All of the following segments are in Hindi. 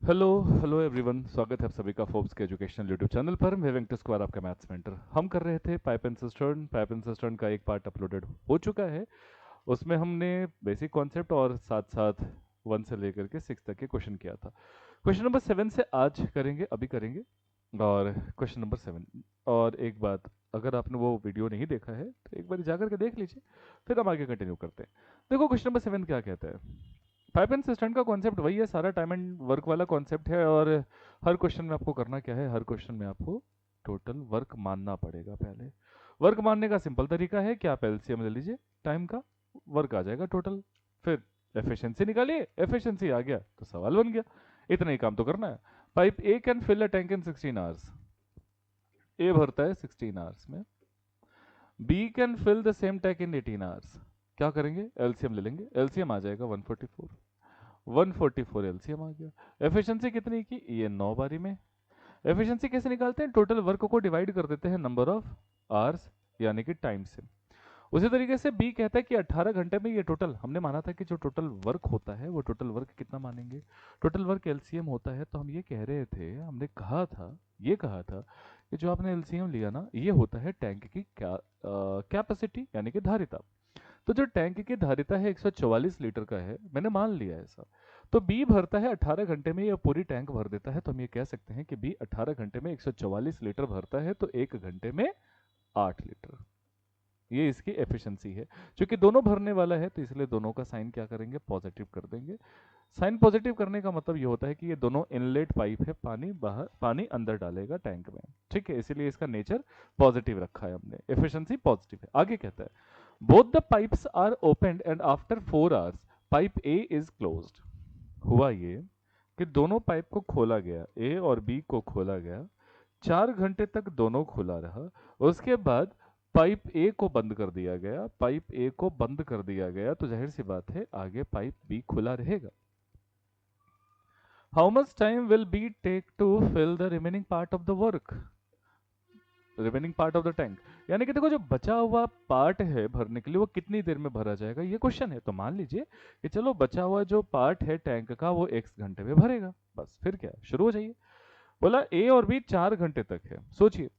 हेलो हेलो एवरीवन, स्वागत है आप सभी का फोर्ब्स के एजुकेशनल यूट्यूब चैनल पर। मैं वेंकटेश कुमार, आपका मैथ्स मेंटर। हम कर रहे थे पाइप एंड सिस्टर्न का एक पार्ट अपलोडेड हो चुका है। उसमें हमने बेसिक कॉन्सेप्ट और साथ साथ 1 से लेकर के 6 तक के क्वेश्चन किया था। क्वेश्चन नंबर 7 से आज करेंगे, अभी करेंगे। और क्वेश्चन नंबर 7, और एक बात, अगर आपने वो वीडियो नहीं देखा है तो एक बार जाकर के देख लीजिए, फिर हम आगे कंटिन्यू करते हैं। देखो क्वेश्चन नंबर 7 क्या कहता है। पाइप एंड सिस्टम का कॉन्सेप्ट वही है, सारा टाइम एंड वर्क वाला कॉन्सेप्ट है। और हर क्वेश्चन में आपको करना क्या है, हर क्वेश्चन में आपको टोटल वर्क मानना पड़ेगा। पहले वर्क मानने का सिंपल तरीका है कि आप एलसीएम ले लीजिए, टाइम का वर्क आ जाएगा टोटल। फिर एफिशिएंसी निकालिए, एफिशिएंसी आ गया तो सवाल बन गया। इतना ही काम तो करना है। Pipe A can fill a tank in 16 hours. A भरता है 16 आवर्स में। B can fill the same tank in 18 hours. क्या करेंगे, एलसीएम ले लेंगे, एलसीएम आ जाएगा 144। 144 एलसीएम आ गया। एफिशिएंसी कितनी की, ये 9 बारी में। एफिशिएंसी कैसे निकालते हैं, टोटल वर्क को डिवाइड कर देते हैं नंबर ऑफ आवर्स यानी कि टाइम से। उसी तरीके से बी कहता है कि 18 घंटे में ये टोटल, हमने माना था कि जो टोटल वर्क होता है वो टोटल वर्क कितना मानेंगे, टोटल वर्क एलसीएम होता है। तो हम ये कह रहे थे, हमने कहा था, ये कहा था कि जो आपने एलसीएम लिया ना, ये होता है टैंक की कैपेसिटी यानी कि धारिता। तो जो टैंक की धारिता है 144 लीटर का है, मैंने मान लिया ऐसा। तो बी भरता है 18 घंटे में, ये पूरी टैंक भर देता है। तो हम ये कह सकते हैं कि बी 18 घंटे में 144 लीटर भरता है, तो 1 घंटे में 8 लीटर। ये इसकी एफिशिएंसी है। क्योंकि दोनों भरने वाला है तो इसलिए दोनों का साइन क्या करेंगे, पॉजिटिव कर देंगे। साइन पॉजिटिव करने का मतलब ये होता है कि ये दोनों इनलेट पाइप है, पानी बाहर, पानी अंदर डालेगा टैंक में। ठीक है, इसीलिए इसका नेचर पॉजिटिव रखा है हमने, एफिशिएंसी पॉजिटिव है। आगे कहता है, both the pipes are opened and after 4 hours pipe A is closed. हुआ ये कि दोनों पाइप को खोला गया, ए और बी को खोला गया, 4 घंटे तक दोनों खुला रहा। उसके बाद पाइप ए को बंद कर दिया गया, पाइप ए को बंद कर दिया गया, तो जाहिर सी बात है आगे पाइप बी खुला रहेगा। How much time will be take to fill the remaining part of the work, remaining part of the tank. यानी कि देखो, जो बचा हुआ पार्ट है भरने के लिए, वो कितनी देर में भरा जाएगा, ये क्वेश्चन है। तो मान लीजिए कि चलो बचा हुआ जो पार्ट है टैंक का, वो x घंटे में भरेगा। बस फिर क्या, शुरू हो जाइए। बोला ए और बी 4 घंटे तक है। सोचिए,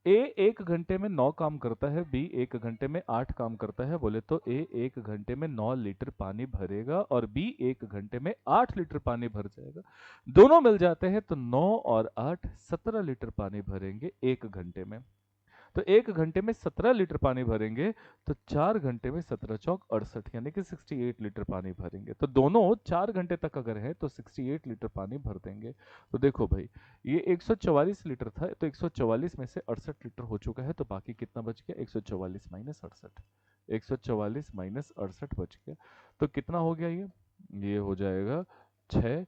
ए 1 घंटे में 9 काम करता है, बी 1 घंटे में 8 काम करता है। बोले तो ए 1 घंटे में 9 लीटर पानी भरेगा और बी 1 घंटे में 8 लीटर पानी भर जाएगा। दोनों मिल जाते हैं तो 9 और 8 17 लीटर पानी भरेंगे 1 घंटे में। तो 1 घंटे में 17 लीटर पानी भरेंगे, तो 4 घंटे में 17 चौक 68 यानी कि 68 लीटर पानी भरेंगे। तो दोनों 4 घंटे तक अगर है तो 68 लीटर पानी भर देंगे। तो देखो भाई, ये 144 लीटर था, तो 144 में से 68 लीटर हो चुका है, तो बाकी कितना बच गया, 144 माइनस 68, 144 माइनस 68 बच गया। तो कितना हो गया ये हो जाएगा 6,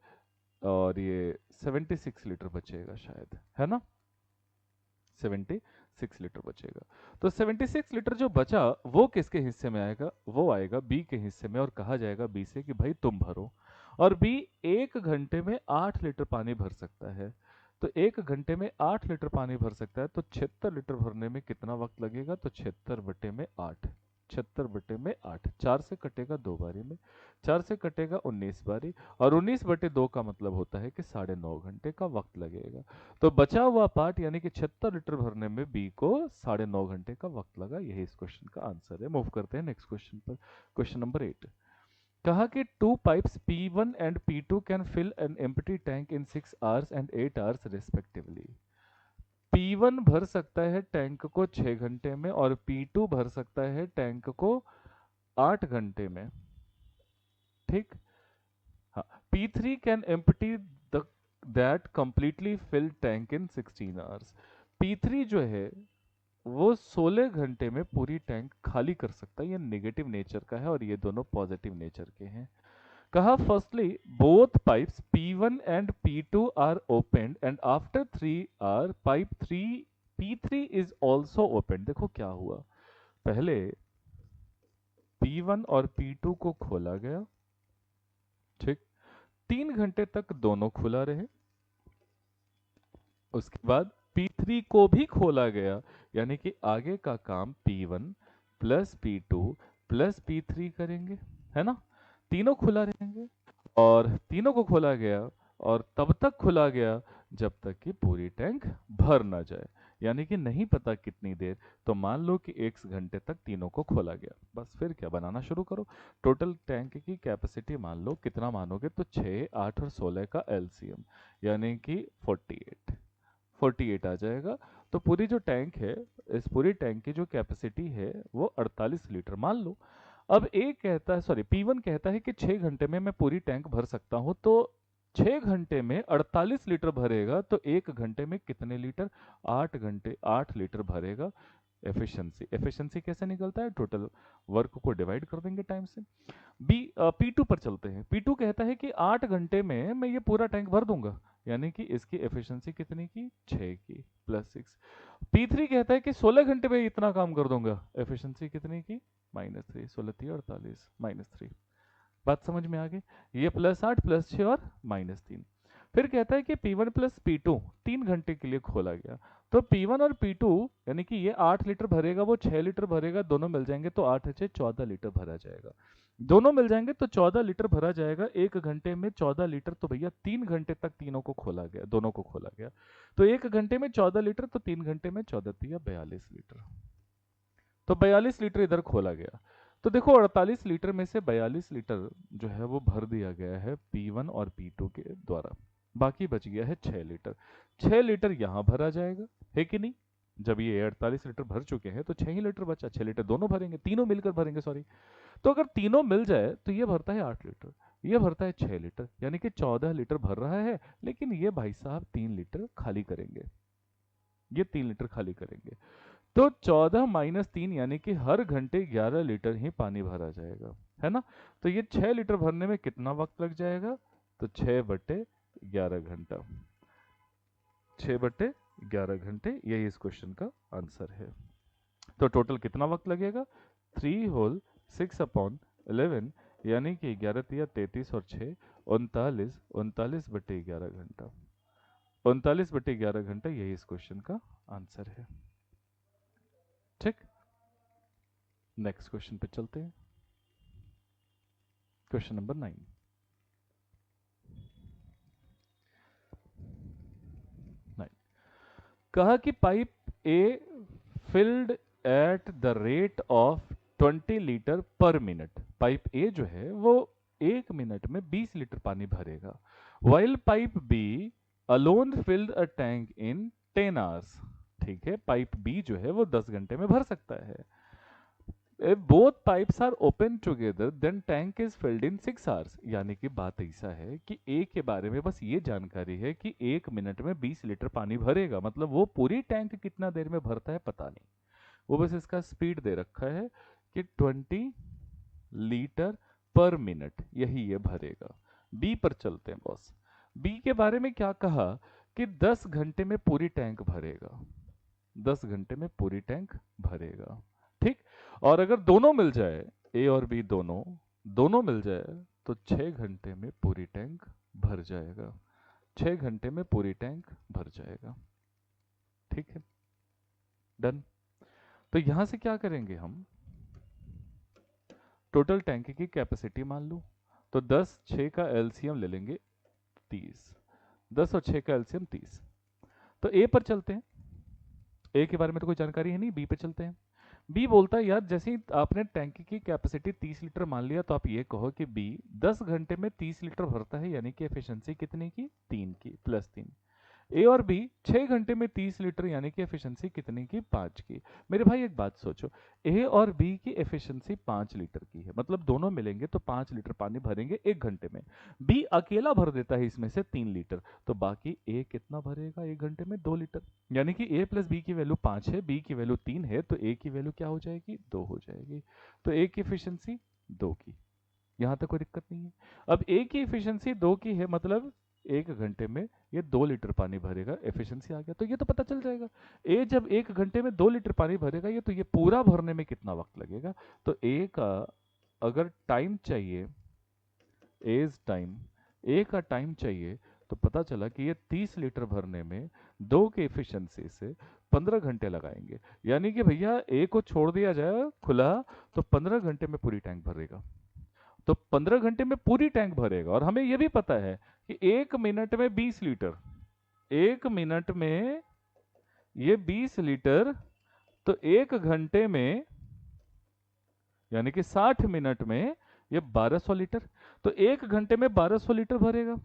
और ये 76 लीटर बचेगा शायद, है ना। 76 लीटर बचेगा। तो 76 लीटर जो बचा वो किसके हिस्से में आएगा, वो आएगा बी के हिस्से में, और कहा जाएगा बी से कि भाई तुम भरो। और बी 1 घंटे में 8 लीटर पानी भर सकता है। तो 1 घंटे में 8 लीटर पानी भर सकता है, तो 76 लीटर भरने में कितना वक्त लगेगा, तो 76 बटे में 8, 76 बटे में 8, 4 से कटेगा 2 बारी में, 4 से कटेगा 19 बारी, और 19 बटे 2 का मतलब होता है कि 9.5 घंटे का वक्त लगेगा। तो बचा हुआ पार्ट यानी कि 76 लीटर भरने में बी को 9.5 घंटे का वक्त लगा। यही इस क्वेश्चन का आंसर है। मूव करते हैं नेक्स्ट क्वेश्चन पर। क्वेश्चन नंबर 8, कहा कि 2 pipes P1 and P2 can fill an empty tank in 6 hours and 8 hours respectively. P1 भर सकता है टैंक को 6 घंटे में, और P2 भर सकता है टैंक को 8 घंटे में। ठीक, हाँ। P3 can empty the that completely fill tank in 16 hours. P3 जो है वो 16 घंटे में पूरी टैंक खाली कर सकता है। ये नेगेटिव नेचर का है और ये दोनों पॉजिटिव नेचर के हैं। कहा firstly both pipes P1 and P2 are open and after 3 hour pipe 3 P3 is also open. देखो क्या हुआ, पहले P1 और P2 को खोला गया, ठीक, 3 घंटे तक दोनों खुला रहे। उसके बाद P3 को भी खोला गया, यानी कि आगे का काम P1 plus P2 plus P3 करेंगे, है ना। तीनों खुला रहेंगे, और तीनों को खोला गया, और तब तक खुला गया जब तक कि पूरी टैंक भर ना जाए, यानी कि नहीं पता कितनी देर, तो मान लो कि 1 घंटे तक तीनों को खोला गया। बस फिर क्या, बनाना शुरू करो। टोटल टैंक की कैपेसिटी मान लो, कितना मानोगे तो 6, 8 और 16 का एलसीएम यानी कि 48 आ जाएगा। तो पूरी जो टैंक है, इस पूरी टैंक की जो कैपेसिटी है वो 48 लीटर मान लो। अब ए कहता है, सॉरी P1 कहता है कि 6 घंटे में मैं पूरी टैंक भर सकता हूं, तो 6 घंटे में 48 लीटर भरेगा, तो 1 घंटे में कितने लीटर, 8 लीटर भरेगा। एफिशिएंसी कैसे निकलता है, टोटल वर्क को डिवाइड कर देंगे टाइम से। P2 पर चलते हैं। P2 कहता है कि 8 घंटे में मैं ये पूरा टैंक भर दूंगा, यानी कि इसकी एफिशिएंसी कितनी की, 6 की प्लस 6। P3 कहता है कि 16 घंटे में इतना काम कर दूंगा, एफिशिएंसी कितनी की, -3, 16 3 48 -3। बात समझ में आ गई, ये +8 +6 और -3। फिर कहता है कि P1 प्लस P2 3 घंटे के लिए खोला गया, तो P1 और P2 यानी कि ये 8 लीटर भरेगा, वो 6 लीटर भरेगा, दोनों मिल जाएंगे तो 8 से 14 लीटर भरा जाएगा। दोनों मिल जाएंगे तो 14 लीटर भरा जाएगा। 1 घंटे में 14 लीटर, तो भैया 3 घंटे तक तीनों को खोला गया, दोनों को खोला गया, तो 1 घंटे में 14 लीटर, तो 3 घंटे में 14 तिया 42 लीटर, तो 42 लीटर इधर खोला गया। तो देखो 48 लीटर में से 42 लीटर जो है वो भर दिया गया है P1 और P2 के द्वारा, बाकी बच गया है 6 लीटर। 6 लीटर यहाँ भरा जाएगा, है कि नहीं। जब ये 48 लीटर भर चुके हैं तो 6 ही लीटर बचा, 6 लीटर दोनों भरेंगे, तीनों मिलकर भरेंगे, सॉरी। तो अगर तीनों मिल जाए तो ये भरता है 8 लीटर, ये भरता है 6 लीटर, यानी कि 14 लीटर भर रहा है। लेकिन ये भाई साहब 3 लीटर खाली करेंगे, ये 3 लीटर खाली करेंगे, तो 14 -3 यानी कि हर घंटे 11 लीटर ही पानी भरा जाएगा, है ना। तो ये 6 लीटर भरने में कितना वक्त लग जाएगा, तो 6/11 घंटा, 6/11 घंटे, यही इस क्वेश्चन का आंसर है। तो टोटल कितना वक्त लगेगा, 3 होल 6/11 यानी कि 11 तिया 33 और 6 39, 39/11 घंटा, 39/11 घंटा, यही इस क्वेश्चन का आंसर है। ठीक, नेक्स्ट क्वेश्चन पे चलते हैं। Question number 9। कहा कि pipe A field at the rate of 20 litre per minute. Pipe ए जो है वो 1 मिनट में 20 लीटर पानी भरेगा। While pipe B alone filled a tank in 10 hours. ठीक है, पाइप बी जो है वो 10 घंटे में भर सकता है। If both pipes are open together, then tank is filled in 6 hours। यानी कि बात ऐसा है कि ए के बारे में बस ये जानकारी है कि 1 मिनट में 20 लीटर पानी भरेगा, मतलब वो पूरी टैंक कितना देर में भरता है पता नहीं, वो बस इसका स्पीड दे रखा है कि 20 लीटर पर मिनट, यही ये भरेगा। बी पर चलते हैं बॉस। बी के बारे में क्या कहा कि 10 घंटे में पूरी टैंक भरेगा, 10 घंटे में पूरी टैंक भरेगा। ठीक, और अगर दोनों मिल जाए, ए और बी दोनों मिल जाए, तो 6 घंटे में पूरी टैंक भर जाएगा, 6 घंटे में पूरी टैंक भर जाएगा। ठीक है, डन। तो यहां से क्या करेंगे हम, टोटल टैंक की कैपेसिटी मान लो, तो 10 6 का एलसीएम ले लेंगे 30, 10 और 6 का एलसीएम 30। तो ए पर चलते हैं, ए के बारे में तो कोई जानकारी है नहीं, बी पे चलते हैं। बी बोलता है यार जैसे ही आपने टैंक की कैपेसिटी 30 लीटर मान लिया, तो आप ये कहो कि बी 10 घंटे में 30 लीटर भरता है, यानी कि एफिशिएंसी कितनी की, 3 की प्लस 3। ए और बी 6 घंटे में 30 लीटर यानी कि एफिशिएंसी कितनी की, 5 की। मेरे भाई एक बात सोचो, ए और बी की एफिशिएंसी 5 लीटर की है, मतलब दोनों मिलेंगे तो 5 लीटर पानी भरेंगे 1 घंटे में। बी अकेला भर देता है इसमें से 3 लीटर, तो बाकी ए कितना भरेगा 1 घंटे में, 2 लीटर। यानी कि ए प्लस बी की वैल्यू 5 है, बी की वैल्यू 3 है, तो ए की वैल्यू क्या हो जाएगी, 2 हो जाएगी। तो ए की एफिशिएंसी 2 की, यहां तक कोई दिक्कत नहीं है। अब ए की एफिशिएंसी 2 की है, मतलब 1 घंटे में ये 2 लीटर पानी भरेगा, एफिशिएंसी आ गया। तो ये तो पता चल जाएगा, ए जब 1 घंटे में 2 लीटर पानी भरेगा, ये तो ये पूरा भरने में कितना वक्त लगेगा। तो ए का अगर टाइम चाहिए, ए का टाइम चाहिए, तो पता चला कि ये 30 लीटर भरने में 2 की एफिशिएंसी से 15 घंटे लगाएंगे। यानी कि भैया ए को छोड़ दिया जाए खुला, तो 15 घंटे में पूरी टैंक भरेगा, तो 15 घंटे में पूरी टैंक भरेगा। और हमें यह भी पता है कि 1 मिनट में 20 लीटर, 1 मिनट में ये 20 लीटर, तो 1 घंटे में यानी कि 60 मिनट में ये 1200 लीटर। तो 1 घंटे में 1200 लीटर भरेगा,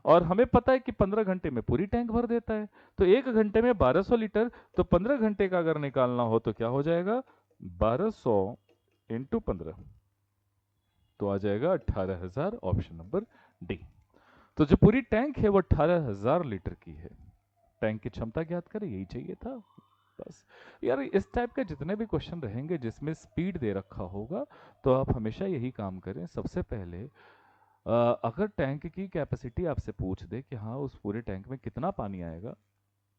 और हमें पता है कि 15 घंटे में पूरी टैंक भर देता है। तो 1 घंटे में 1200 लीटर, तो 15 घंटे का अगर निकालना हो तो क्या हो जाएगा, 1200 इंटू 15, तो आ जाएगा 18,000, ऑप्शन नंबर डी। तो जो पूरी टैंक है वो 18,000 लीटर की है। टैंक की क्षमता ज्ञात करें, यही चाहिए था बस। यार इस टाइप के जितने भी क्वेश्चन रहेंगे जिसमें स्पीड दे रखा होगा, तो आप हमेशा यही काम करें। सबसे पहले अगर टैंक की कैपेसिटी आपसे पूछ दे कि हाँ उस पूरे टैंक में कितना पानी आएगा,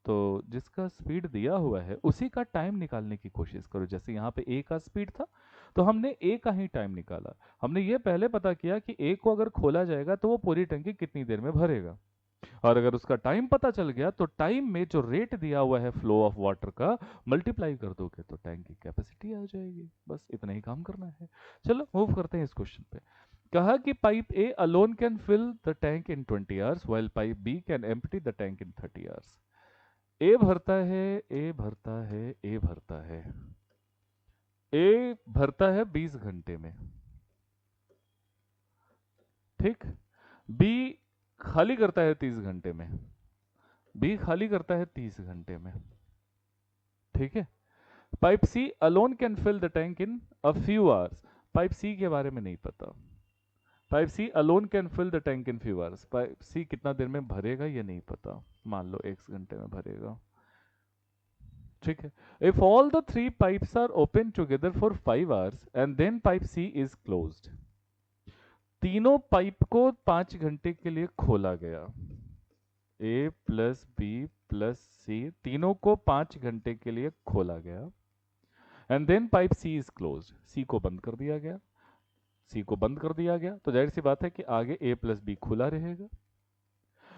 तो जिसका स्पीड दिया हुआ है उसी का टाइम निकालने की कोशिश करो। जैसे यहाँ पे ए का स्पीड था, तो हमने ए का ही टाइम निकाला। हमने ये पहले पता किया कि ए को अगर खोला जाएगा तो वो पूरी टंकी कितनी देर में भरेगा, और अगर उसका टाइम पता चल गया तो टाइम में जो रेट दिया हुआ है फ्लो ऑफ वाटर का मल्टीप्लाई कर दोगे तो टैंक की कैपेसिटी आ जाएगी। बस इतना ही काम करना है। चलो मूव करते हैं इस क्वेश्चन पे। कहा कि pipe A alone can fill the tank in 20 hours while pipe B can empty the tank in 30 hours. A भरता है, ए भरता है, ए भरता है, ए भरता है 20 घंटे में, ठीक। बी खाली करता है 30 घंटे में, बी खाली करता है 30 घंटे में, ठीक है। Pipe C alone can fill the tank in a few hours. Pipe C के बारे में नहीं पता। Pipe C alone can fill the tank in few hours, pipe C कितना देर में भरेगा ये नहीं पता, मान लो 1 घंटे में भरेगा, ठीक है। If all the 3 pipes are open together for 5 hours and then pipe C is closed, तीनों पाइप को 5 घंटे के लिए खोला गया, A plus B plus C तीनों को 5 घंटे के लिए खोला गया, and then pipe C is closed, C को बंद कर दिया गया, सी को बंद कर दिया गया, तो जाहिर सी बात है कि आगे ए प्लस बी खुला रहेगा।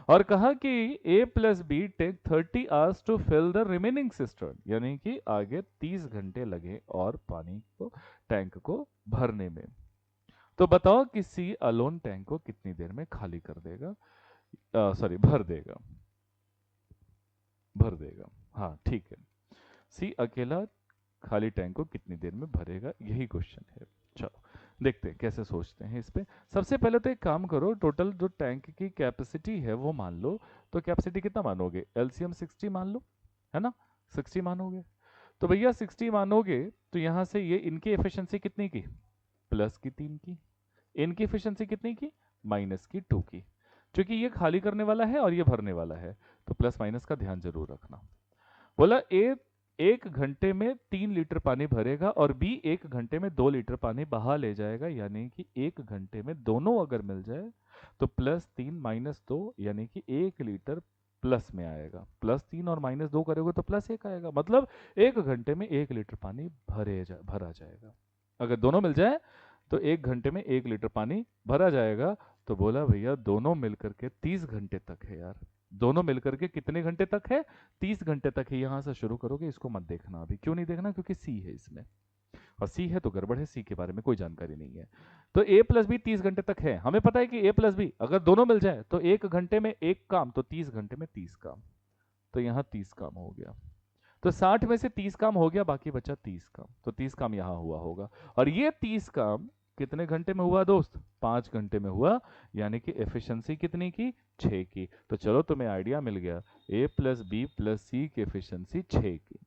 और कहा कि A plus B take 30 hours to fill the remaining cistern, यानी कि आगे 30 घंटे लगे और पानी को टैंक को भरने में। तो बताओ कि सी अलोन टैंक को कितनी देर में खाली कर देगा, सॉरी भर देगा, भर देगा, हाँ ठीक है। सी अकेला खाली टैंक को कितनी देर में भरेगा, यही क्वेश्चन है। चलो देखते हैं कैसे सोचते हैं इस पे। सबसे पहले तो एक काम करो, टोटल जो टैंक की कैपेसिटी है वो मान लो। तो कैपेसिटी कितना मानोगे, एलसीएम 60 मान लो, है ना, 60 मानोगे। तो भैया 60 मानोगे तो यहाँ से ये इनकी एफिशिएंसी कितनी की, प्लस की 3 की, इनकी एफिशिएंसी कितनी की, माइनस की 2 की। क्योंकि ये खाली करने वाला है और ये भरने वाला है, तो प्लस माइनस का ध्यान जरूर रखना। बोला ए 1 घंटे में 3 लीटर पानी भरेगा और बी 1 घंटे में 2 लीटर पानी बहा ले जाएगा, यानी कि 1 घंटे में दोनों अगर मिल जाए तो +3 -2 यानी कि 1 लीटर प्लस में आएगा। +3 और -2 करोगे तो +1 आएगा, मतलब 1 घंटे में 1 लीटर पानी भरा जाएगा। अगर दोनों मिल जाए तो 1 घंटे में 1 लीटर पानी भरा जाएगा। तो बोला भैया दोनों मिलकर के 30 घंटे तक है यार, दोनों मिलकर के कितने घंटे तक है, 30 घंटे तक है। यहां से शुरू करोगे, इसको मत देखना अभी। क्यों नहीं देखना, क्योंकि सी है इसमें, और सी है तो गड़बड़ है, सी के बारे में कोई जानकारी नहीं है। तो ए प्लस बी 30 घंटे तक है, हमें पता है कि ए प्लस बी अगर दोनों मिल जाए तो 1 घंटे में 1 काम, तो 30 घंटे में 30 काम, तो यहाँ 30 काम हो गया। तो 60 में से 30 काम हो गया, बाकी बचा 30 काम, तो 30 काम यहाँ हुआ होगा। और ये 30 काम कितने घंटे में हुआ दोस्त, 5 घंटे में हुआ, यानी कि एफिशिएंसी कितनी की, 6 की। तो चलो तुम्हें आइडिया मिल गया, ए प्लस बी प्लस सी की एफिशिएंसी 6 की,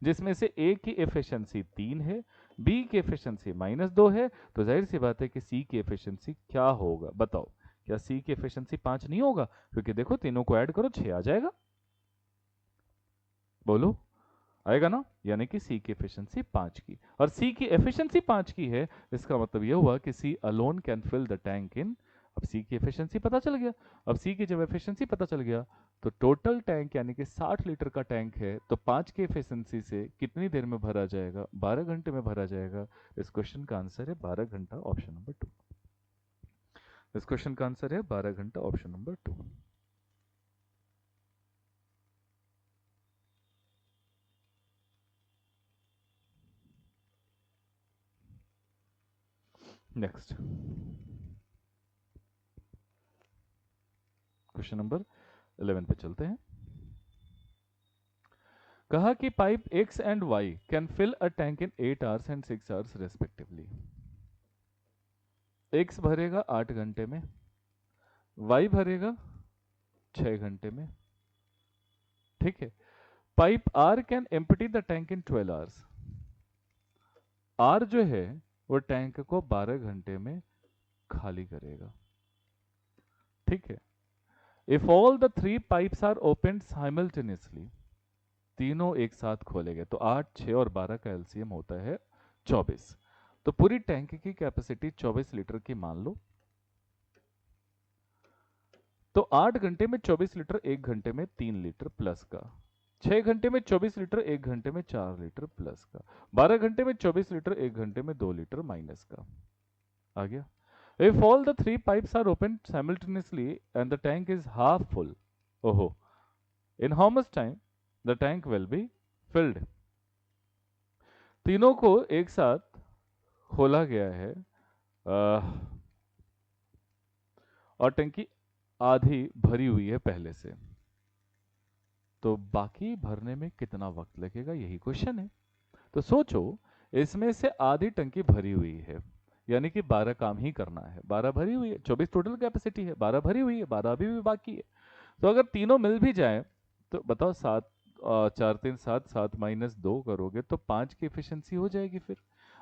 जिसमें से ए की एफिशिएंसी 3 है, बी की एफिशिएंसी -2 है। तो जाहिर सी बात है कि सी की एफिशिएंसी क्या होगा, बताओ, क्या सी की एफिशिएंसी 5 नहीं होगा, क्योंकि देखो तीनों को ऐड करो 6 आ जाएगा, बोलो आएगा ना, यानी कि सी की एफिशिएंसी 5 की, और सी की एफिशिएंसी 5 की है, इसका मतलब यह हुआ कि C alone can fill the tank in, अब सी की एफिशिएंसी पता चल गया। अब सी की जब एफिशिएंसी पता चल गया तो टोटल टैंक यानी कि 60 लीटर का टैंक है, तो 5 की एफिशिएंसी से कितनी देर में भरा जाएगा, 12 घंटे में भरा जाएगा। इस क्वेश्चन का आंसर है 12 घंटा, ऑप्शन नंबर 2। इस क्वेश्चन का आंसर है 12 घंटा, option number 2। Next, question number 11 पे चलते हैं। कहा कि pipe X and Y can fill a tank in 8 hours and 6 hours respectively. X भरेगा 8 घंटे में, Y भरेगा 6 घंटे में, ठीक है। Pipe R can empty the tank in 12 hours. R जो है वो टैंक को 12 घंटे में खाली करेगा, ठीक है। If all the 3 pipes are open simultaneously, तीनों एक साथ खोले गए तो 8, 6 और 12 का एलसीएम होता है 24। तो पूरी टैंक की कैपेसिटी 24 लीटर की मान लो। तो 8 घंटे में 24 लीटर, 1 घंटे में 3 लीटर प्लस का, 6 घंटे में 24 लीटर, 1 घंटे में 4 लीटर प्लस का, 12 घंटे में 24 लीटर, 1 घंटे में 2 लीटर माइनस का। आ गया। If all the 3 pipes are opened simultaneously and the tank is half full, ओहो, in how much time the tank will be filled? तीनों को एक साथ खोला गया है और टंकी आधी भरी हुई है पहले से, तो बाकी भरने में कितना वक्त लगेगा, यही क्वेश्चन है। तो सोचो, इसमें से आधी टंकी भरी हुई है, यानी कि 12 काम ही करना है। 12 भरी हुई है, 24 टोटल कैपेसिटी है, 12 भरी हुई है, 12 अभी भी बाकी है। तो अगर तीनों मिल भी जाए तो बताओ, 7 4 3 7, 7 माइनस 2 करोगे तो 5 की एफिशिएंसी हो जाएगी। फिर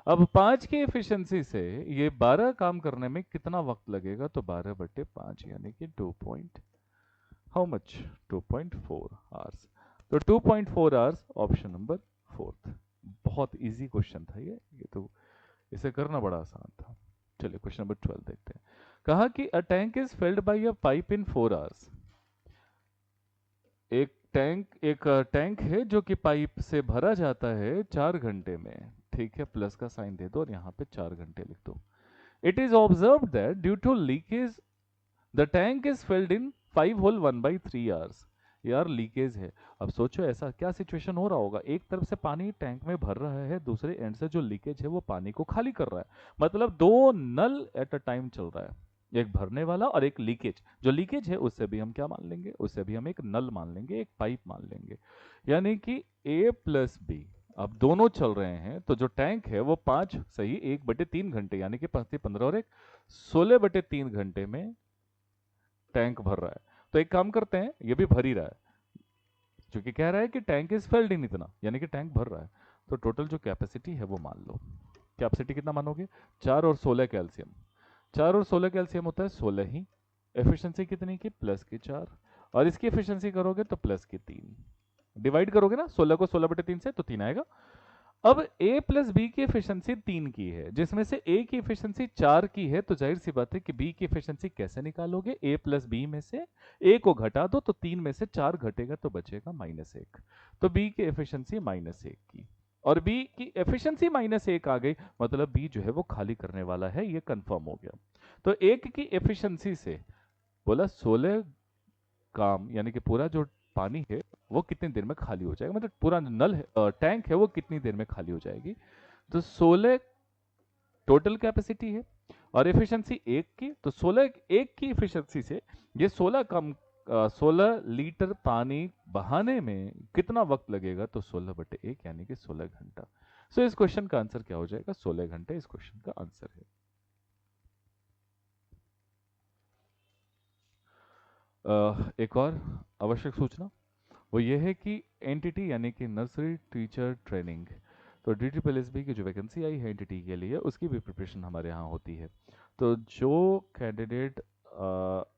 अब 5 की एफिशिएंसी से ये 12 काम करने में कितना वक्त लगेगा, तो 12/5 यानी कि 2 पॉइंट हाउ मच 2.4 आवर्स। तो 2.4 आवर्स ऑप्शन नंबर 4। बहुत इजी क्वेश्चन था ये तो इसे करना बड़ा आसान था। चलिए क्वेश्चन नंबर 12 देखते हैं। कहा कि a tank is filled by a pipe in 4 hours. एक टैंक है जो कि पाइप से भरा जाता है 4 घंटे में, ठीक है। प्लस का साइन दे दो और यहाँ पे 4 घंटे लिख दो। It is observe that due to leakage the tank is filled in 5 whole 1/3 hours. यार लीकेज है। अब सोचो ऐसा क्या सिचुएशन हो रहा होगा, एक तरफ से पानी टैंक में भर रहा है, दूसरे एंड से जो लीकेज है वो पानी को खाली कर रहा है। मतलब 2 नल एट अ टाइम चल रहा है, एक भरने वाला और एक लीकेज। जो लीकेज है उससे भी हम क्या मान लेंगे, उससे भी हम एक नल मान लेंगे, एक पाइप मान लेंगे। यानी कि A प्लस B अब दोनों चल रहे हैं, तो जो टैंक है वो 5 सही 1/3 घंटे यानी कि 5 15 और 1 16/3 घंटे में टैंक भर रहा है। तो एक काम करते हैं, ये भी भर ही रहा है क्योंकि कह रहा है कि टैंक इज फिल्ड इन इतना, यानी कि टैंक भर रहा है। तो टोटल जो कैपेसिटी है वो मान लो। कैपेसिटी कितना मानोगे, 4 और 16 कैल्शियम, 4 और 16 कैल्शियम होता है 16 ही। एफिशिएंसी कितनी की, प्लस की 4, और इसकी एफिशिएंसी करोगे तो प्लस की 3। डिवाइड करोगे ना 16 को 16/3 से तो 3 आएगा। अब A प्लस बी की एफिशिएंसी 3 की है, जिसमें से A की एफिशिएंसी 4 की है, तो जाहिर सी बात है कि B की एफिशिएंसी कैसे निकालोगे, A प्लस बी में से A को घटा दो तो 3 में से 4 घटेगा तो बचेगा -1। तो B की एफिशिएंसी -1 की, और B की एफिशिएंसी -1 आ गई, मतलब B जो है वो खाली करने वाला है, ये कंफर्म हो गया। तो 1 की एफिशिएंसी से बोला 16 काम, यानी कि पूरा जो पानी है वो कितनी देर में खाली हो जाएगा, मतलब पूरा नल है टैंक है वो कितनी देर में खाली हो जाएगी। तो 16 टोटल कैपेसिटी है और एफिशिएंसी 1 की, तो 16 1 की एफिशिएंसी से ये 16 लीटर पानी बहाने में कितना वक्त लगेगा, तो 16/1 यानी कि 16 घंटा। सो इस क्वेश्चन का आंसर क्या हो जाएगा, 16 घंटे इस क्वेश्चन का आंसर है। एक और आवश्यक सूचना वो ये है कि एनटीटी यानी कि नर्सरी टीचर ट्रेनिंग, तो DTPLSB की जो वैकेंसी आई है एनटीटी के लिए उसकी भी प्रिपरेशन हमारे यहाँ होती है। तो जो कैंडिडेट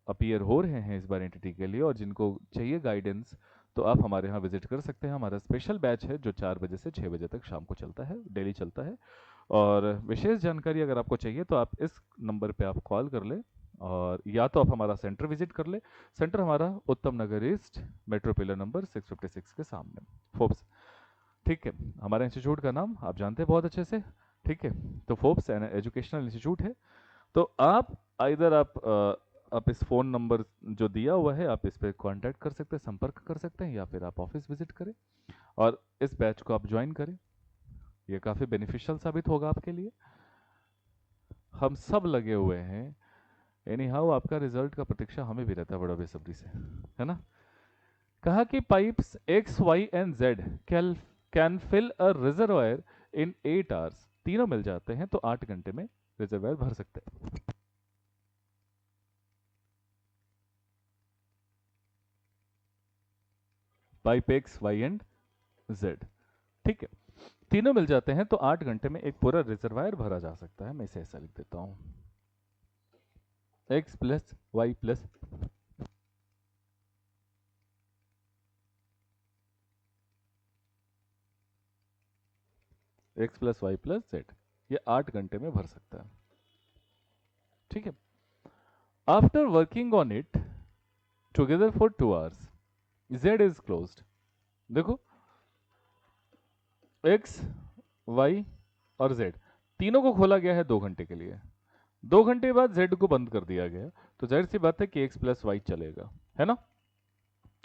अपीयर हो रहे हैं इस बार एनटीटी के लिए और जिनको चाहिए गाइडेंस, तो आप हमारे यहाँ विजिट कर सकते हैं। हमारा स्पेशल बैच है जो 4 बजे से 6 बजे तक शाम को चलता है, डेली चलता है। और विशेष जानकारी अगर आपको चाहिए तो आप इस नंबर पे आप कॉल कर ले, और या तो आप हमारा सेंटर विजिट कर ले। सेंटर हमारा उत्तम नगर ईस्ट, मेट्रो पिलर नंबर 656 के सामने, फोर्ब्स, ठीक है। हमारे इंस्टीट्यूट का नाम आप जानते हैं बहुत अच्छे से, ठीक है। तो फोर्ब्स एजुकेशनल इंस्टीट्यूट है। तो आप इधर आप इस फ़ोन नंबर जो दिया हुआ है आप इस पर कांटेक्ट कर सकते हैं, संपर्क कर सकते हैं, या फिर आप ऑफिस विजिट करें और इस बैच को आप ज्वाइन करें। ये काफ़ी बेनिफिशियल साबित होगा आपके लिए। हम सब लगे हुए हैं एनी हाउ आपका रिजल्ट का प्रतीक्षा हमें भी रहता है बड़ा बेसब्री से, है ना। कहा कि pipes X Y and Z can fill a reservoir in 8 hours, तीनों मिल जाते हैं तो 8 घंटे में रिजर्वायर भर सकते हैं। Pipe X Y and Z, ठीक है, तीनों मिल जाते हैं तो 8 घंटे में एक पूरा रिजर्वायर भरा जा सकता है। मैं इसे ऐसा लिख देता हूं, X plus Y plus X plus Y plus Z, ये 8 घंटे में भर सकता है, ठीक है। After working on it together for 2 hours Z is closed. देखो एक्स वाई और जेड तीनों को खोला गया है 2 घंटे के लिए, 2 घंटे बाद जेड को बंद कर दिया गया, तो जाहिर सी बात है कि एक्स प्लस वाई चलेगा, है ना।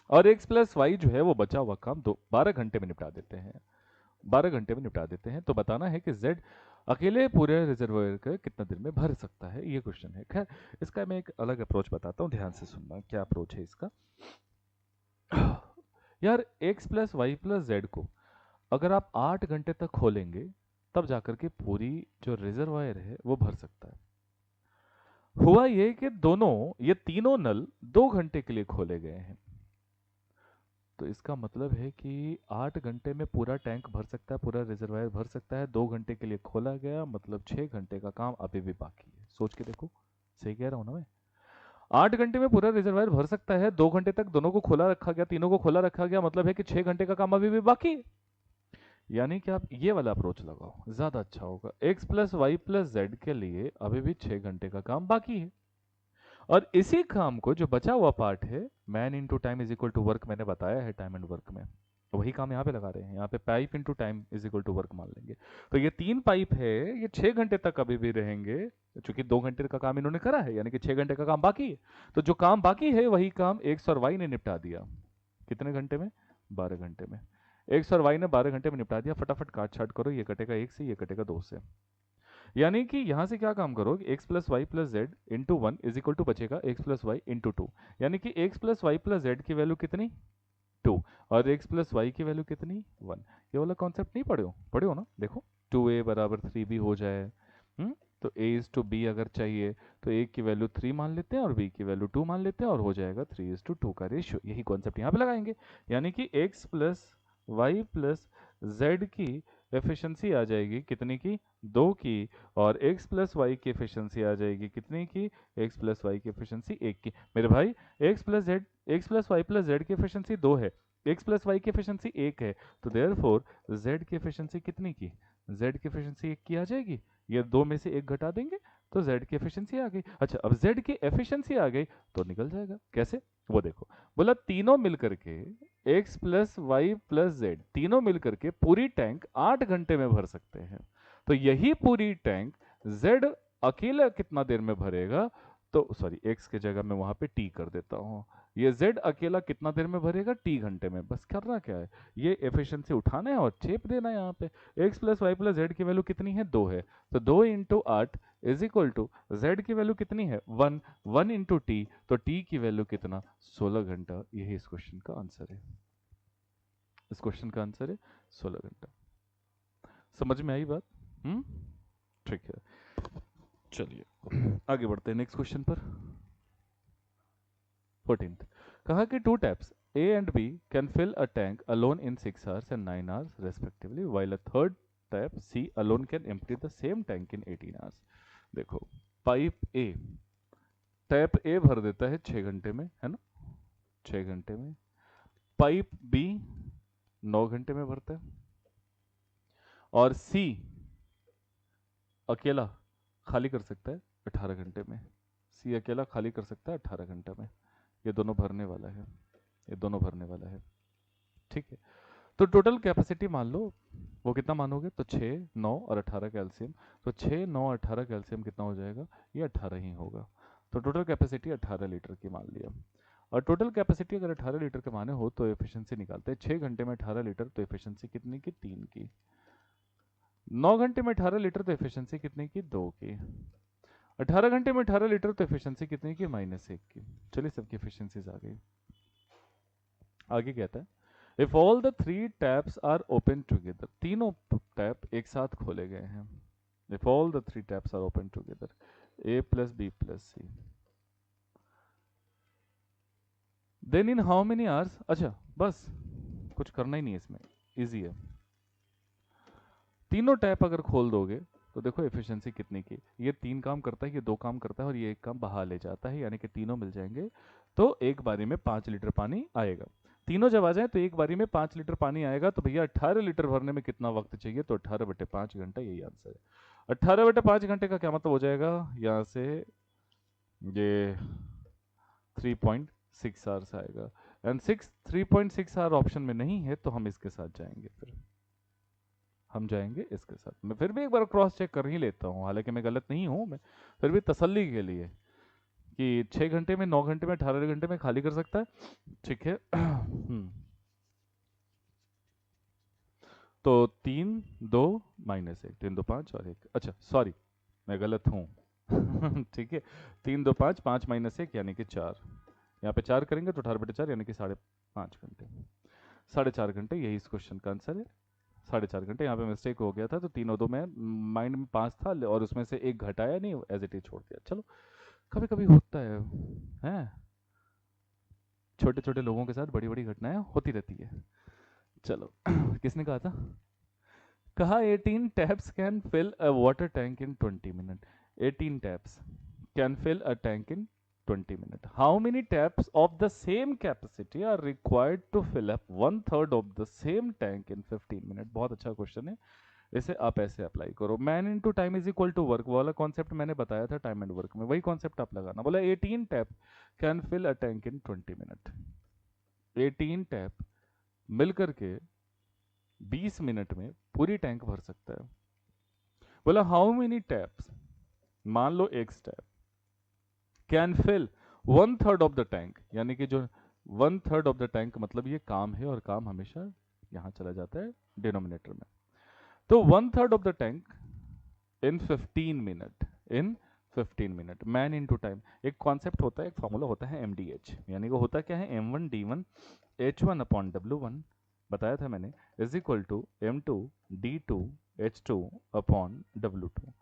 और एक्स प्लस वाई जो है वो बचा हुआ काम 12 घंटे में निपटा देते हैं, 12 घंटे में निपटा देते हैं। तो बताना है कि जेड अकेले पूरे रिजर्वायर का कितना देर में भर सकता है, ये क्वेश्चन है। खैर इसका मैं एक अलग अप्रोच बताता हूँ, ध्यान से सुनना क्या अप्रोच है इसका। यार X plus Y plus Z को अगर आप 8 घंटे तक खोलेंगे तब जाकर के पूरी जो रिजर्वायर है वो भर सकता है। हुआ ये कि ये तीनों नल 2 घंटे के लिए खोले गए हैं, तो इसका मतलब है कि 8 घंटे में पूरा टैंक भर सकता है, पूरा रिजर्वायर भर सकता है। 2 घंटे के लिए खोला गया, मतलब 6 घंटे का काम अभी भी बाकी है। सोच के देखो, सही कह रहा हूं ना मैं। 8 घंटे में पूरा रिजर्वायर भर सकता है, 2 घंटे तक दोनों को खोला रखा गया, तीनों को खोला रखा गया, मतलब है कि 6 घंटे का काम अभी भी बाकी है। यानी कि आप ये वाला अप्रोच लगाओ, ज्यादा अच्छा होगा। X plus Y plus Z के लिए अभी भी 6 घंटे का काम बाकी है, और इसी काम को जो बचा हुआ पार्ट है, man into time is equal to work, मैंने बताया है टाइम एंड वर्क में, तो वही काम यहाँ पे लगा रहे हैं। यहाँ पे pipe into time is equal to work मान लेंगे। तो ये 3 पाइप है, ये 6 घंटे तक अभी भी रहेंगे, क्योंकि 2 घंटे का काम इन्होंने करा है, यानी कि 6 घंटे का काम बाकी है। तो जो काम बाकी है वही काम एक्स और वाई ने निपटा दिया। कितने घंटे में? 12 घंटे में। एक्स और वाई ने 12 घंटे में निपटा दिया। फटाफट काट छाट करो, ये कटेगा 1 से, ये कटेगा 2 से। यानी कि यहां से क्या काम करोगे, X plus Y plus Z into 1 is equal to बचेगा एक्स प्लस वाई इंटू 2। यानी कि X plus Y plus Z की वैल्यू कितनी? 2, और एक्स प्लस वाई की वैल्यू कितनी? 1। ये वाला कॉन्सेप्ट नहीं पढ़े हो ना? देखो 2a बराबर 3b हो जाए, तो a इज टू b अगर चाहिए तो a की वैल्यू 3 मान लेते हैं और b की वैल्यू 2 मान लेते हैं, और हो जाएगा 3:2 का रेशियो। यही कॉन्सेप्ट यहाँ पे लगाएंगे। यानी कि x plus Y plus Z की एफिशिएंसी आ जाएगी कितनी की? 2 की। और x प्लस वाई की एफिशिएंसी आ जाएगी कितनी की? x प्लस वाई की एफिशिएंसी 1 की। मेरे भाई x plus Y plus Z की एफिशिएंसी 2 है, x प्लस वाई की एफिशिएंसी 1 है, तो देयरफॉर z की एफिशिएंसी कितनी की? z की एफिशिएंसी 1 की आ जाएगी। ये 2 में से 1 घटा देंगे तो z की एफिशिएंसी आ गई। अच्छा, अब z की एफिशिएंसी आ गई तो निकल जाएगा। कैसे? वो देखो, बोला तीनों मिलकर के x plus Y plus Z तीनों मिलकर के पूरी टैंक 8 घंटे में भर सकते हैं। तो यही पूरी टैंक z अकेला कितना देर में भरेगा? तो सॉरी, x की जगह मैं वहां पे t कर देता हूँ। ये z अकेला कितना देर में भरेगा? t घंटे में। बस करना क्या है, ये एफिशिएंसी उठाना है और चेप देना है यहाँ पे। x plus Y plus Z की वैल्यू कितनी है? 2 है, तो 2 into 8 is equal to Z की वैल्यू कितनी है? 1, 1 इंटू टी, तो टी की वैल्यू कितना? 16 घंटा। यही इस क्वेश्चन का आंसर है। इस क्वेश्चन का आंसर है 16 घंटा। समझ में आई बात? ठीक है, चलिए आगे बढ़ते हैं नेक्स्ट क्वेश्चन पर। 14th, कहा कि 2 taps A and B can fill a tank alone in 6 hours and 9 hours respectively, while a third tap C alone can empty the same tank in 18 hours. देखो, पाइप A, टैप A भर देता है 6 घंटे में, है ना, 6 घंटे में। पाइप B 9 घंटे में भरता है, और C अकेला खाली कर सकता है 18 घंटे में। C अकेला खाली कर सकता है 18 घंटे में। ये दोनों भरने वाला है, ये दोनों भरने वाला है, ठीक है। तो टोटल कैपेसिटी मान लो, वो कितना मानोगे? तो 6, 9 और 18 कैल्शियम। तो 6, 9, 18 कैल्शियम कितना हो जाएगा? ये 18 ही होगा। तो टोटल कैपेसिटी 18 लीटर की मान लिया। और टोटल कैपेसिटी अगर 18 लीटर के माने हो तो एफिशिएंसी निकालते हैं। 6 घंटे में 18 लीटर, तो एफिशिएंसी कितनी की? 3 की। 9 घंटे में 18 लीटर, तो एफिशिएंसी कितनी की? 2 की। 18 घंटे में 18 लीटर, तो एफिशिएंसी कितनी की? -1 की। चलिए सबकी एफिशिएंसीज आ गई। आगे कहता है if all the 3 taps are open together, तीनों टैप एक साथ खोले गए हैं। If all the 3 taps are open together, A plus B plus C, then in how many hours, अच्छा बस कुछ करना ही नहीं है इसमें, इजी है। तीनों टैप अगर खोल दोगे तो देखो एफिशिएंसी कितनी की, ये 3 काम करता है, ये 2 काम करता है और ये 1 काम बाहर ले जाता है, यानी कि तीनों मिल जाएंगे तो एक बारी में 5 लीटर पानी आएगा। तीनों जब आ जाए तो एक बारी में 5 लीटर पानी आएगा, तो भैया 18 लीटर भरने में कितना वक्त चाहिए? तो 18/5 घंटा, यही आंसर है। 18/5 घंटे का क्या मतलब हो जाएगा? यहाँ से ये 3.6 आवर्स आएगा, एंड 3.6 आवर ऑप्शन में नहीं है तो हम इसके साथ जाएंगे, फिर हम जाएंगे इसके साथ। मैं फिर भी एक बार क्रॉस चेक कर ही लेता हूँ, हालांकि मैं गलत नहीं हूँ, मैं फिर भी तसल्ली के लिए कि 6 घंटे में, 9 घंटे में, 18 घंटे में खाली कर सकता है, ठीक है। तो 3 2 -1, 3 2 5 और 1, अच्छा सॉरी मैं गलत हूँ। ठीक है, 3 2 5, 5 -1 यानी कि 4, यहाँ पे 4 करेंगे तो 18/4 यानी कि 5.5 घंटे, 4.5 घंटे, यही इस क्वेश्चन का आंसर है। 4.5 घंटे। यहाँ पे मिस्टेक हो गया था, तो 3 और 2 में माइंड में 5 था और उसमें से 1 घटाया नहीं, एज इट इज छोड़ दिया। चलो कभी कभी होता है, हैं छोटे छोटे लोगों के साथ बड़ी बड़ी घटनाएं होती रहती है। चलो किसने कहा था? कहा 18 taps can fill a water tank in 20 minute. 18 taps can fill a tank in 20 minutes. How many taps of the same capacity are required to fill up 1/3 of the same tank in 15 minutes? बहुत अच्छा क्वेश्चन है, इसे आप ऐसे अप्लाई करो। Man into time is equal to work वाला कॉन्सेप्ट मैंने बताया था टाइम एंड वर्क में, वही कॉन्सेप्ट आप लगाना। बोला 18 tap can fill a tank in 20 minute. 18 tap मिलकर के 20 मिनट में पूरी टैंक भर सकता है। बोला हाउ मेनी टैप्स, मान लो एक tap can fill 1/3 of the tank, यानी कि जो 1/3 ऑफ द टैंक मतलब ये काम है, और काम हमेशा यहां चला जाता है डिनोमिनेटर में। तो 1/3 of the tank in 15 minute, in 15 minute, man into time. एक कॉन्सेप्ट होता है, एक फॉर्मूला होता है MDH, यानी कि होता क्या है M1 D1 H1 upon W1, बताया था मैंने, is equal to M2 D2 H2 upon W2।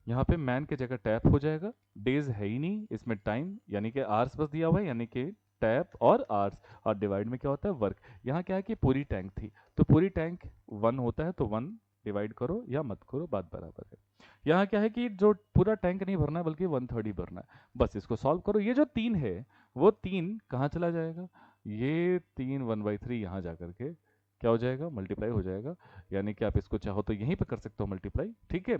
यहाँ पे मैन की जगह टैप हो जाएगा, डेज है ही नहीं इसमें, टाइम यानी कि आवर्स बस दिया हुआ है, यानी कि टैप और आवर्स, और डिवाइड में क्या होता है? वर्क। यहाँ क्या है कि पूरी टैंक थी, तो पूरी टैंक 1 होता है, तो 1 डिवाइड करो या मत करो, बात बराबर है। यहाँ क्या है कि जो पूरा टैंक नहीं भरना है बल्कि 1/3 ही भरना है, बस इसको सॉल्व करो। ये जो 3 है वो 3 कहाँ चला जाएगा? ये 3 1/3 यहाँ जा करके क्या हो जाएगा? मल्टीप्लाई हो जाएगा, यानी कि आप इसको चाहो तो यहीं पे कर सकते हो मल्टीप्लाई, ठीक है।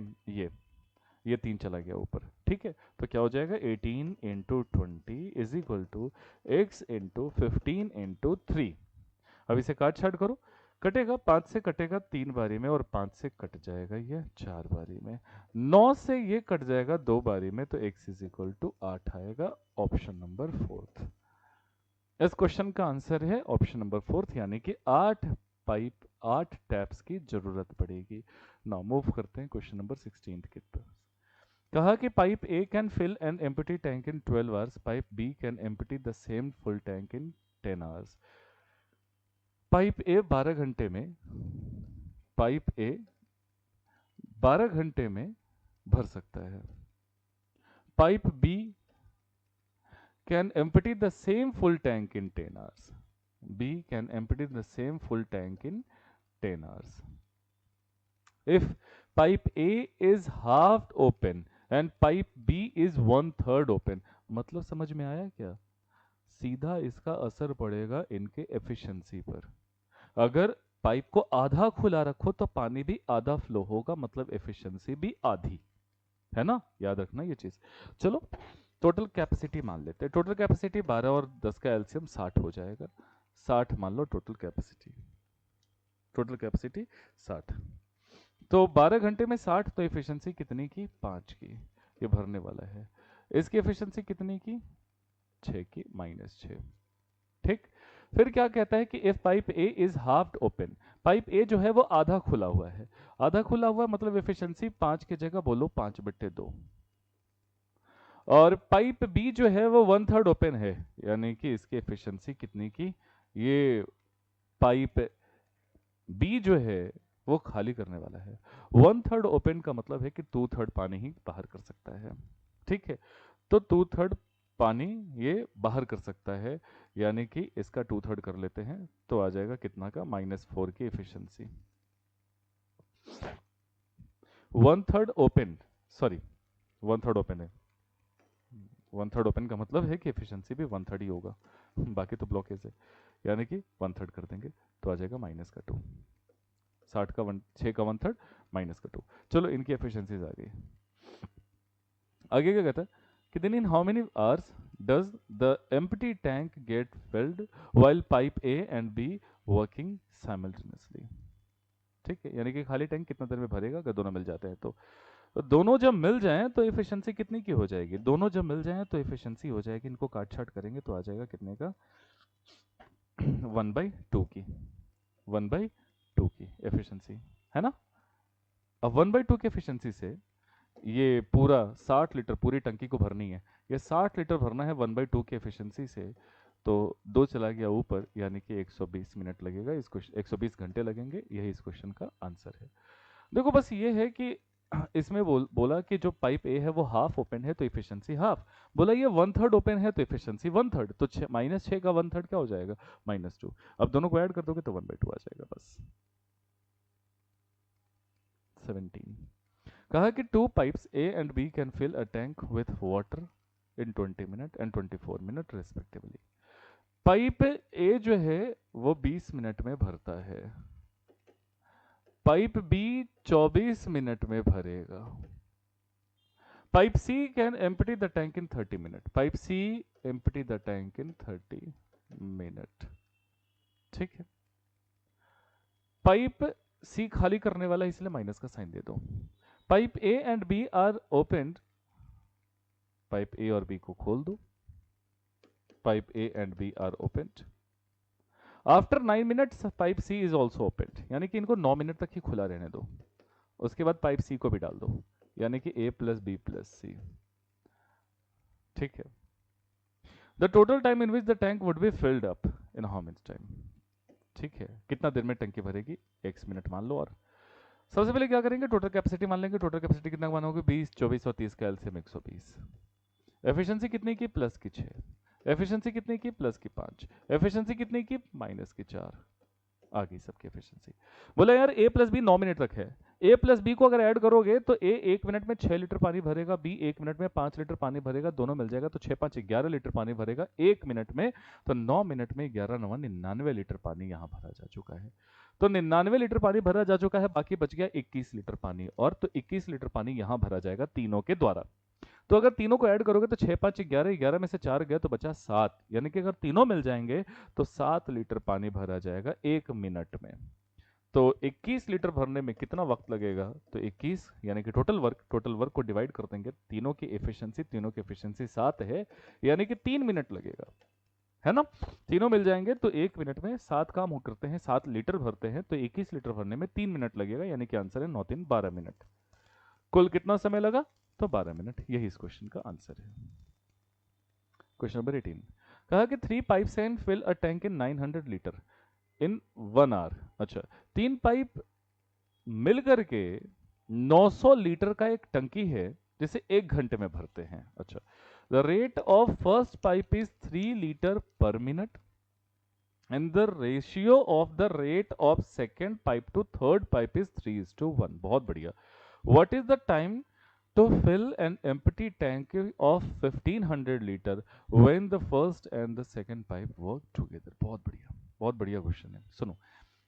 ये 3 चला गया ऊपर, ठीक है। तो क्या हो जाएगा? 18 into 20 is equal to x into 15 into 3। अब इसे काट छाट करो, कटेगा 5 से कटेगा 3 बारी में, और 5 से कट जाएगा ये 4 बारी में, 9 से ये कट जाएगा 2 बारी में, तो x इज इक्वल टू 8 आएगा। ऑप्शन नंबर 4 इस क्वेश्चन का आंसर है ऑप्शन नंबर 4, यानी कि 8 पाइप 8 टैप्स की जरूरत पड़ेगी। नाउ मूव करते हैं क्वेश्चन नंबर 16 की तरफ। कहा कि pipe A can fill an empty tank in 12 hours, pipe B can empty the same full tank in 10 hours. Pipe A 12 घंटे में, पाइप A 12 घंटे में भर सकता है। Pipe B can empty the same full tank in 10 hours. B can empty the same full tank in 10 hours. If pipe A is half open and pipe B is 1/3 open, मतलब समझ में आया क्या? सीधा इसका असर पड़ेगा इनके एफिशिएंसी पर। अगर पाइप को आधा खुला रखो तो पानी भी आधा फ्लो होगा, मतलब एफिशिएंसी भी आधी, है ना, याद रखना ये चीज। चलो टोटल कैपेसिटी मान लेते हैं। टोटल कैपेसिटी 12 और 10 का एलसीएम 60 हो जाएगा। 60 मान लो टोटल कैपेसिटी, टोटल कैपेसिटी 60। तो 12 घंटे में 60, तो एफिशिएंसी कितनी की? 5 की, ये भरने वाला है। इसकी एफिशिएंसी कितनी की? 6 की, -6, ठीक। फिर क्या कहता है कि if pipe A is half open, pipe ए जो है वो आधा खुला हुआ है, आधा खुला हुआ मतलब एफिशिएंसी 5 की जगह बोलो 5/2, और पाइप बी जो है वो 1/3 ओपन है, यानी कि इसकी एफिशिएंसी कितनी की, ये पाइप बी जो है वो खाली करने वाला है। 1/3 ओपन का मतलब है कि 2/3 पानी ही बाहर कर सकता है। ठीक है, तो 2/3 पानी ये बाहर कर सकता है, यानी कि इसका 2/3 कर लेते हैं तो आ जाएगा कितना का, -4 की एफिशिएंसी। 1/3 ओपन, सॉरी 1/3 ओपन है, 1/3 ओपन का मतलब है कि एफिशिएंसी भी 1/3 ही होगा, बाकी तो ब्लॉकेज है, यानी कि 1/3 कर देंगे तो आ जाएगा -2। 60 का 6 का 1/3 -2। चलो इनकी एफिशिएंसीज आ गई। आगे क्या कहता है कि then in how many hours does the empty tank get filled while pipe A and B working simultaneously। ठीक है, यानी कि खाली टैंक कितना देर में भरेगा अगर दोनों मिल जाते हैं तो दोनों जब मिल जाएं तो एफिशिएंसी कितनी की हो जाएगी, दोनों जब मिल जाएं तो एफिशिएंसी हो जाएगी, इनको काट छाट करेंगे तो आ जाएगा कितने का 1/2 की, 1/2 की एफिशिएंसी, है ना। अब 1/2 की एफिशिएंसी से ये पूरा 60 लीटर पूरी टंकी को भरनी है, ये 60 लीटर भरना है 1/2 की एफिशिएंसी से, तो 2 चला गया ऊपर, यानी कि 120 मिनट लगेगा, इसको 120 घंटे लगेंगे, यही इस क्वेश्चन का आंसर है। देखो बस ये है कि इसमें बोला कि जो पाइप ए है वो हाफ ओपन है तो एफिशिएंसी हाफ, बोला ये 1/3 ओपन है तो एफिशिएंसी 1/3, तो -6 का 1/3 क्या हो जाएगा, -2। अब दोनों को ऐड कर दोगे तो 1/2 आ जाएगा बस। 17 कहा कि 2 pipes A and B can fill a tank with water in 20 minutes and 24 minutes respectively। Pipe A जो है वो 20 मिनट में भरता है, पाइप B 24 मिनट में भरेगा। Pipe C can empty the tank in 30 minutes, pipe C empty the tank in 30 minutes। ठीक है, पाइप C खाली करने वाला इसलिए माइनस का साइन दे दो। Pipe A and B are open, pipe A और B को खोल दो, pipe A and B are open. After 9 minutes pipe C is also open, यानी कि इनको 9 मिनट तक ही खुला रहने दो, उसके बाद पाइप C को भी डाल दो, यानी कि A + B + C। ठीक है, the total time in which the tank would be filled up in how much time. ठीक है, कितना देर में टंकी भरेगी, x मिनट मान लो। और सबसे पहले क्या करेंगे, टोटल कैपेसिटी मान लेंगे, टोटल कैपेसिटी कितना मानोगे, 20, 24 और 30 का एलसीएम 120। एफिशिएंसी कितनी की, प्लस की 6, एफिशिएंसी कितनी की, प्लस की 5, एफिशिएंसी कितनी की, माइनस की 4, आ गई सबकी एफिशिएंसी। बोला यार A + B 9 मिनट तक है, A + B को अगर ऐड करोगे तो A 1 मिनट में 6 लीटर पानी भरेगा, B 1 मिनट में 5 लीटर पानी भरेगा, दोनों मिल जाएगा तो 6 5 11 लीटर पानी भरेगा 1 मिनट में, तो 9 मिनट में 11 9 99 लीटर पानी यहाँ भरा जा चुका है। तो 99 लीटर पानी भरा जा चुका है, बाकी बच गया 21 लीटर पानी, और तो 21 लीटर पानी यहाँ भरा जाएगा तीनों के द्वारा। तो अगर तीनों को ऐड करोगे तो 6 5 11, 11 में से 4 गया तो बचा 7, यानी कि अगर तीनों मिल जाएंगे तो 7 लीटर पानी भरा जाएगा 1 मिनट में। तो 21 लीटर भरने में कितना वक्त लगेगा, तो 21 यानी कि टोटल वर्क को डिवाइड कर देंगे, तीनों की एफिशिएंसी 7 है, यानी कि 3 मिनट लगेगा, है ना। तीनों मिल जाएंगे तो 1 मिनट में 7 काम हो करते हैं, 7 लीटर भरते हैं, तो 21 लीटर भरने में 3 मिनट लगेगा, यानी कि आंसर है 9 3 12 मिनट। कुल कितना समय लगा, तो 12 मिनट, यही इस क्वेश्चन का आंसर है। क्वेश्चन नंबर 18 कहा कि 3 pipes can fill a tank in 900 litre in 1 hour. अच्छा, 3 पाइप मिल करके 900 लीटर का एक टंकी है जिसे 1 घंटे में भरते हैं। अच्छा, the rate of first pipe is 3 litre per minute and the ratio of the rate of second pipe to third pipe is 3:1। बहुत बढ़िया। What is the time to fill an empty tank of 1500 liter when the first and the second pipe work together। बहुत बढ़िया क्वेश्चन है, सुनो।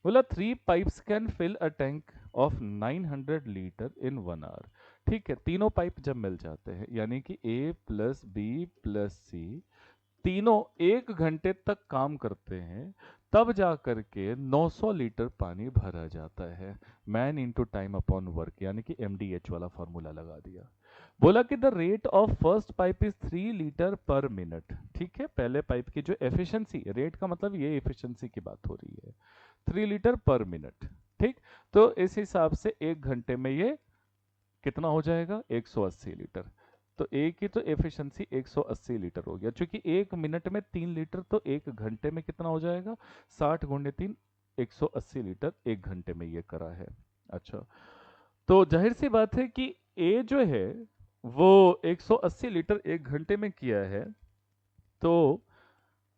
बोला 3 pipes can fill a tank of 900 liter in 1 hour। ठीक है, तीनों पाइप जब मिल जाते हैं, यानी कि A + B + C तीनों 1 घंटे तक काम करते हैं, तब जा करके 900 लीटर पानी भरा जाता है। Man into time upon work, यानी कि MDH वाला फॉर्मूला लगा दिया। बोला कि the rate of first pipe is 3 litre per minute. ठीक है, पहले पाइप की जो एफिशिएंसी, रेट का मतलब ये एफिशिएंसी की बात हो रही है, 3 लीटर पर मिनट। ठीक, तो इस हिसाब से 1 घंटे में ये कितना हो जाएगा, 180 लीटर। तो ए की तो एफिशिएंसी 180 लीटर हो गया, क्योंकि 1 मिनट में 3 लीटर, तो 1 घंटे में कितना हो जाएगा, 60 गुणे 3, 180 लीटर 1 घंटे में ये करा है। अच्छा, तो जाहिर सी बात है कि ए जो है वो 180 लीटर 1 घंटे में किया है, तो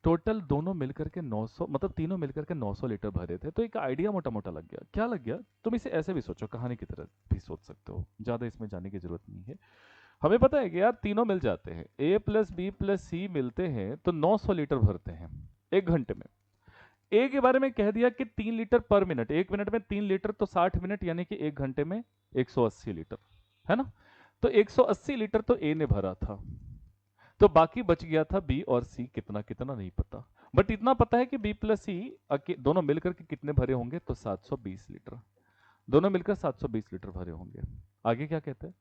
टोटल दोनों मिलकर के 900, मतलब तीनों मिलकर के 900 लीटर भरे थे। तो एक आइडिया मोटा मोटा लग गया। क्या लग गया, तुम इसे ऐसे भी सोचो, कहानी की तरह भी सोच सकते हो, ज्यादा इसमें जाने की जरूरत नहीं है। हमें पता है कि यार तीनों मिल जाते हैं, ए प्लस बी प्लस सी मिलते हैं तो 900 लीटर भरते हैं 1 घंटे में। ए के बारे में कह दिया कि 3 लीटर पर मिनट, 1 मिनट में 3 लीटर, तो 60 मिनट यानी कि 1 घंटे में 180 लीटर, है ना। तो 180 लीटर तो ए ने भरा था, तो बाकी बच गया था बी और सी, कितना कितना नहीं पता, बट इतना पता है कि बी प्लस सी दोनों मिलकर के कितने भरे होंगे, तो 720 लीटर, दोनों मिलकर 720 लीटर भरे होंगे। आगे क्या कहते हैं,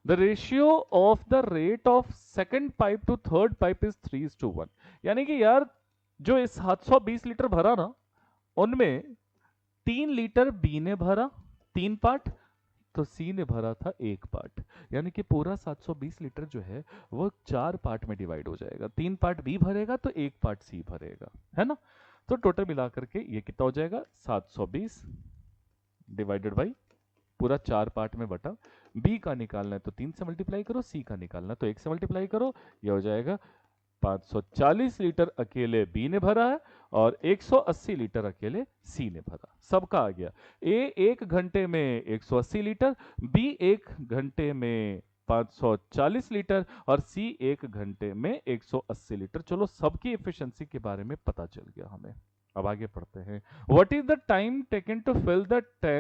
the ratio of the rate of second pipe to third pipe is 3:1। यानी कि यार जो इस 720 लीटर भरा ना, उनमें 3 लीटर बी ने भरा 3 पार्ट, तो सी ने भरा था 1 पार्ट, यानी कि पूरा 720 लीटर जो है वो 4 पार्ट में डिवाइड हो जाएगा। 3 पार्ट बी भरेगा तो 1 पार्ट सी भरेगा, है ना। तो टोटल मिलाकर के ये कितना हो जाएगा, 720 डिवाइडेड बाई पूरा 4 पार्ट में बटा। बी का निकालना है तो 3 से मल्टीप्लाई करो, सी का निकालना है तो 1 से मल्टीप्लाई करो, ये हो जाएगा 540 लीटर अकेले बी ने भरा है और 180 लीटर अकेले सी ने भरा। सबका आ गया। ए 1 घंटे में 180 लीटर, बी 1 घंटे में 540 लीटर और सी 1 घंटे में 180 लीटर। चलो सबकी एफिशिएंसी के बारे में पता चल गया हमें। अब आगे पढ़ते हैं। What is the time taken to fill the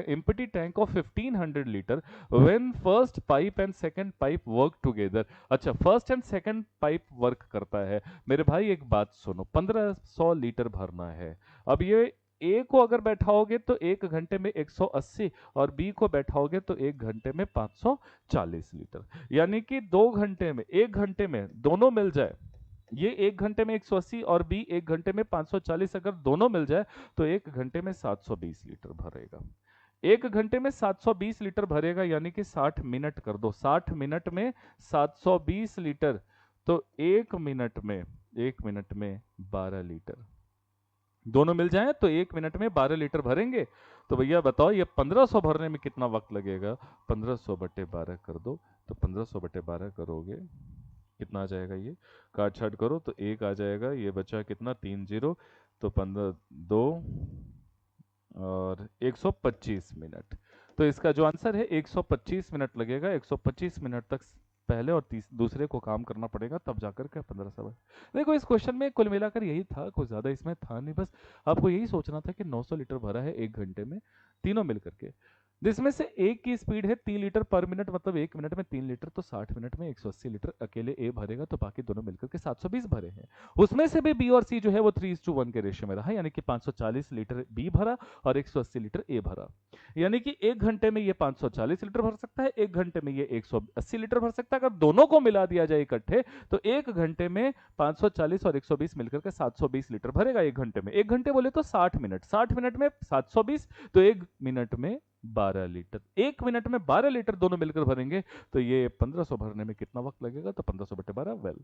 empty tank of 1500 liter when first pipe and second pipe work together? अच्छा, first and second pipe work करता है। मेरे भाई एक बात सुनो, 1500 लीटर भरना है। अब ये ए को अगर बैठाओगे तो 1 घंटे में 180 और बी को बैठाओगे तो 1 घंटे में 540 लीटर, यानी कि 2 घंटे में, 1 घंटे में दोनों मिल जाए, ये 1 घंटे में 180 और बी 1 घंटे में 540, अगर दोनों मिल जाए तो 1 घंटे में 720 लीटर भरेगा। 1 घंटे में 720 लीटर भरेगा, यानी कि 60 मिनट कर दो, 60 मिनट में 720 लीटर, तो 1 मिनट में 12 लीटर, दोनों मिल जाए तो 1 मिनट में 12 लीटर भरेंगे। तो भैया बताओ ये 1500 भरने में कितना वक्त लगेगा, 1500 बटे 12 कर दो, तो 1500 बटे 12 करोगे कितना आ जाएगा, ये काट छाट करो तो 1 आ जाएगा, ये बचा कितना 3 0, तो 15 2 और 125 मिनट। तो इसका जो आंसर है 125 मिनट लगेगा। 125 मिनट तक पहले और दूसरे को काम करना पड़ेगा, तब जाकर के 1500। देखो इस क्वेश्चन में कुल मिलाकर यही था, कुछ ज्यादा इसमें था नहीं, बस आपको यही सोचना था कि 900 लीटर भरा है 1 घंटे में तीनों मिलकर के, जिसमें से एक की स्पीड है 3 लीटर पर मिनट, मतलब 1 मिनट में 3 लीटर, तो 60 मिनट में 180 लीटर अकेले ए भरेगा, तो बाकी दोनों मिलकर के 720 भरे हैं। उसमें से भी बी और सी जो है वो 3:1 के रेशियो में रहा, यानी कि 540 लीटर बी भरा और 180 लीटर ए भरा, यानी कि 1 घंटे में ये 540 लीटर भर सकता है, 1 घंटे में ये 180 लीटर भर सकता है। अगर दोनों को मिला दिया जाए इकट्ठे तो 1 घंटे में 540 और 120 मिलकर के 720 लीटर भरेगा 1 घंटे में। 1 घंटे बोले तो 60 मिनट, 60 मिनट में 720, तो 1 मिनट में 12 लीटर, 1 मिनट में 12 लीटर दोनों मिलकर भरेंगे, तो ये 1500 भरने में कितना वक्त लगेगा, तो 1500 बटे 12, वेल